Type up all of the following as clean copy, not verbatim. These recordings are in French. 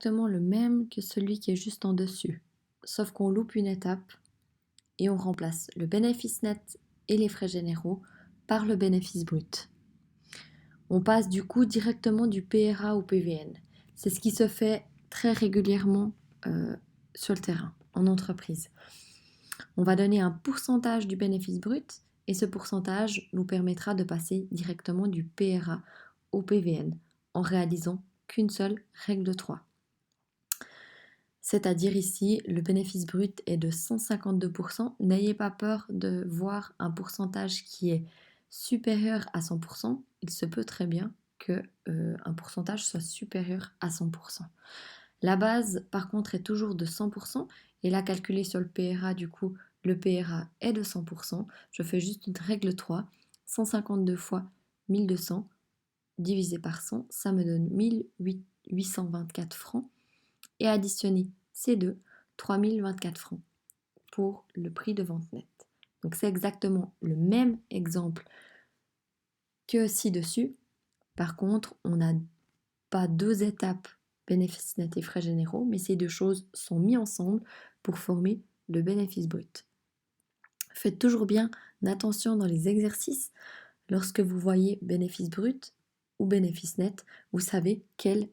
exactement le même que celui qui est juste en dessus, sauf qu'on loupe une étape et on remplace le bénéfice net et les frais généraux par le bénéfice brut. On passe du coup directement du PRA au PVN. C'est ce qui se fait très régulièrement sur le terrain, en entreprise. On va donner un pourcentage du bénéfice brut et ce pourcentage nous permettra de passer directement du PRA au PVN en réalisant qu'une seule règle de 3. C'est-à-dire ici, le bénéfice brut est de 152%. N'ayez pas peur de voir un pourcentage qui est supérieur à 100%. Il se peut très bien que un pourcentage soit supérieur à 100%. La base, par contre, est toujours de 100%. Et là, calculé sur le PRA, du coup, le PRA est de 100%. Je fais juste une règle 3. 152 fois 1200 divisé par 100, ça me donne 1824 francs. Et additionner ces deux, 3024 francs pour le prix de vente net. Donc c'est exactement le même exemple que ci-dessus. Par contre, on n'a pas deux étapes bénéfice net et frais généraux, mais ces deux choses sont mises ensemble pour former le bénéfice brut. Faites toujours bien attention dans les exercices. Lorsque vous voyez bénéfice brut ou bénéfice net, vous savez quel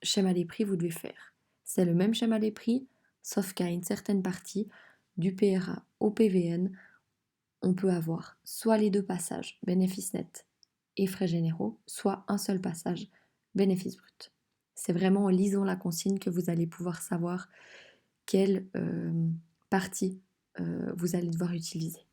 schéma des prix vous devez faire. C'est le même schéma des prix, sauf qu'à une certaine partie, du PRA au PVN, on peut avoir soit les deux passages, bénéfice net et frais généraux, soit un seul passage, bénéfice brut. C'est vraiment en lisant la consigne que vous allez pouvoir savoir quelle partie vous allez devoir utiliser.